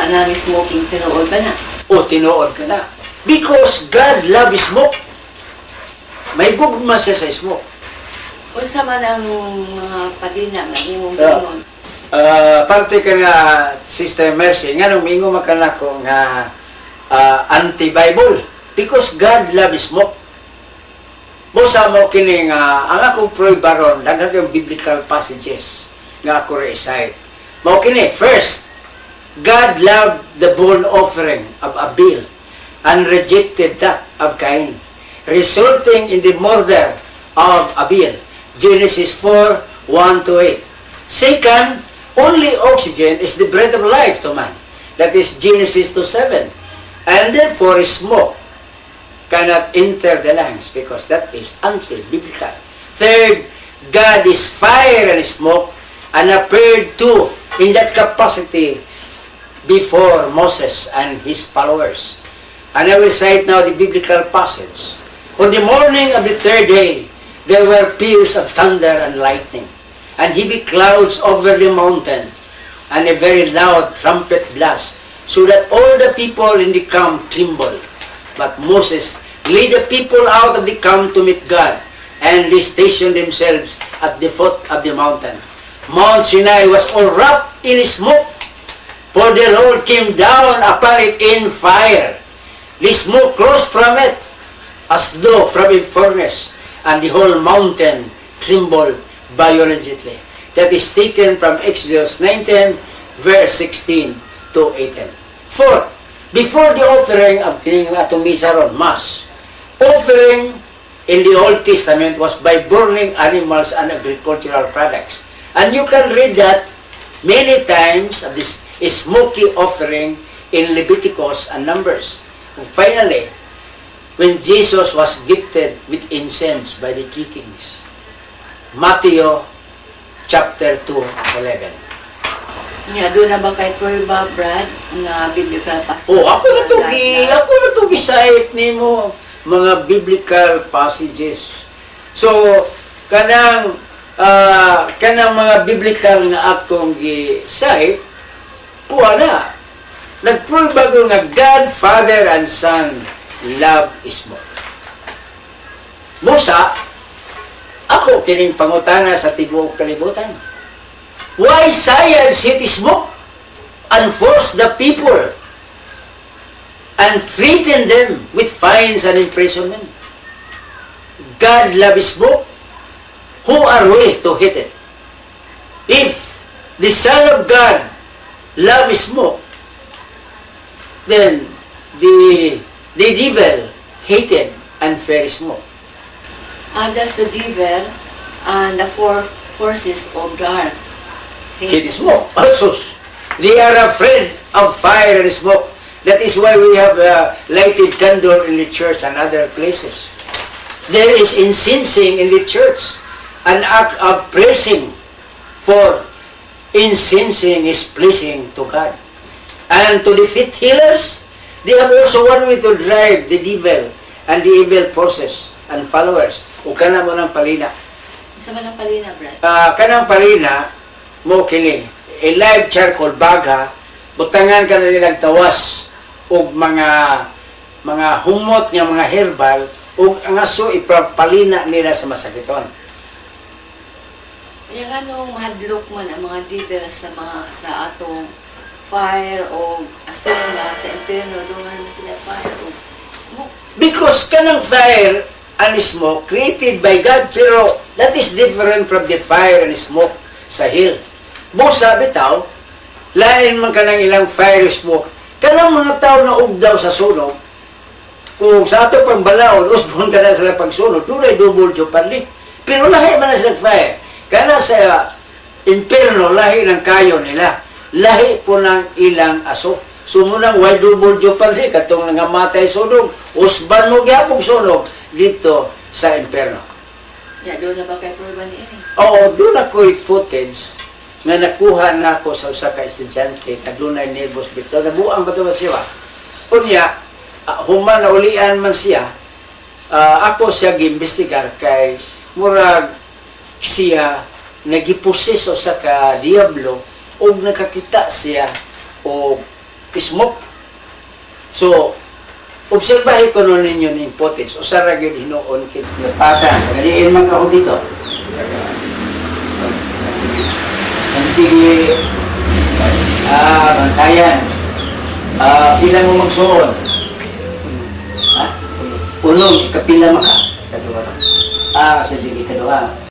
Anang smoking, tinuod ba na? O tinuod ka na. Because God loves smoke. May gugma siya sa smoke. Unsa man ang mga padina nga imong gingon? Parte ka nga, Sister Mercy, nga nung mingo makanak ko nga anti-Bible. Because God loves smoke. Musa mo kini nga, ang akong proibaron, daghang yung biblical passages nga ako recite. Mo kini, first, God loved the burnt offering of Abel and rejected that of Cain, resulting in the murder of Abel. Genesis 4:1-8. Second, only oxygen is the breath of life to man. That is Genesis 2:7. And therefore, smoke cannot enter the lungs because that is anti-biblical. Third, God is fire and smoke and appeared to in that capacity before Moses and his followers. And I will cite now the biblical passage. On the morning of the third day, there were peals of thunder and lightning, and heavy clouds over the mountain, and a very loud trumpet blast, so that all the people in the camp trembled. But Moses led the people out of the camp to meet God, and they stationed themselves at the foot of the mountain. Mount Sinai was all wrapped in smoke, for the Lord came down upon it in fire. The smoke rose from it as though from a furnace, and the whole mountain trembled violently. That is taken from Exodus 19, verse 16-18. Fourth, before the offering of kining atong misaron, Mass, offering in the Old Testament was by burning animals and agricultural products. And you can read that many times of this smoky offering in Leviticus and Numbers. And finally, when Jesus was gifted with incense by the three kings. Matthew chapter 2:11. Nya doon na ba kay prueba, Brad, nga biblical passage? Ako na to gisayit nimo mga biblical passages. So kanang mga biblical nga akong gisayit kuha na. Nagprueba ko nga God, Father, and Son love smoke. Musa, ako kining pangutana sa tibuok kalibutan. Why science hate smoke and force the people and threaten them with fines and imprisonment? God loves smoke. Who are we to hate it? If the Son of God loves smoke, then the devil hated and feared smoke. Just the devil and the four forces of dark Hate smoke. Also, they are afraid of fire and smoke. That is why we have lighted candle in the church and other places. There is incensing in the church, an act of praising, for incensing is pleasing to God. And to defeat healers, they have also one way to drive the devil and the evil forces and followers. O kana mo ng palina. Isa man ang palina, Brad? Kanang palina, mo kini, a live charcoal baga, butangan ka na nilang tawas o mga humot nga mga herbal o ang aso ipapalina nila sa masakiton. Kaya nga nung mahadlok man ang mga devil sa atong fire o asula sa impyerno, doon na sila fire o smoke. Because kanang fire and smoke created by God, pero that is different from the fire and smoke sa hill. Busa bitaw, lain man kanang ilang fire smoke, kanang mga tao na ugdaw sa sunog, kung sa ato pang balaod, usbon ka na sila pagsunog, tunay double jopali. Pero lahi man na silang fire. Kana sa impyerno, lahi ng kayo nila. Lahi po ng ilang aso. Sumunang why double jopali, katong nangamatay sunog, usban mo gyapong sunog dito sa impyerno. Yeah, doon na ba kay prueba ni ini? Oo, doon ako'y footage nga nakuha na ako sa usa ka estudyante kadunay nervous breakdown. Nabuang ba ito ba siya? Unya, human na ulian man siya, ako siya gimbestigar kay murag siya nagipuses sa ka diablo o nakakita siya o smoke. So, obserbahin ko nun ninyo ng potes. Usara yun hinuon kit. Pata, galiin man ako dito. Nanti, bantayan. Pila mo magsuon? Ha? Unong, ikapila maka. Kadua. Kasi bigay kadua.